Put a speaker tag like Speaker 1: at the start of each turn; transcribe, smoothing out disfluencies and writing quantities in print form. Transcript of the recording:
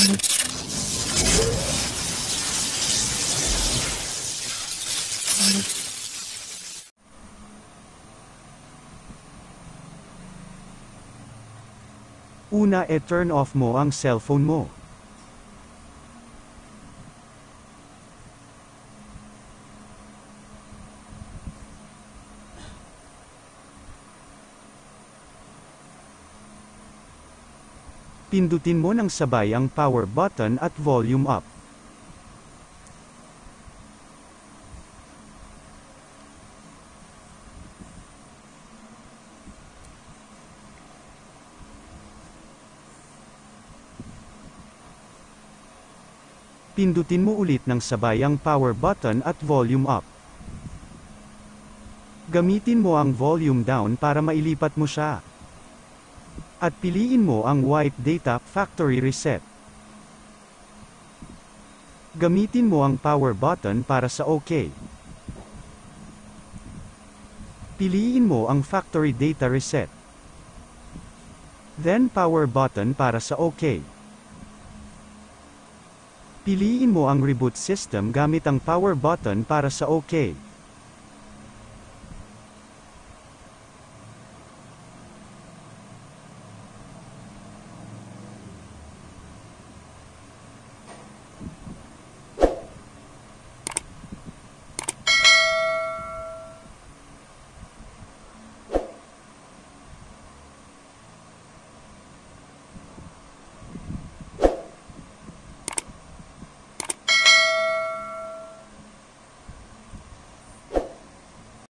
Speaker 1: Una, turn off mo ang cellphone mo. Pindutin mo ng sabay ang power button at volume up. Pindutin mo ulit ng sabay ang power button at volume up. Gamitin mo ang volume down para mailipat mo siya. At piliin mo ang Wipe Data Factory Reset. Gamitin mo ang power button para sa OK. Piliin mo ang Factory Data Reset. Then power button para sa OK. Piliin mo ang Reboot System gamit ang power button para sa OK.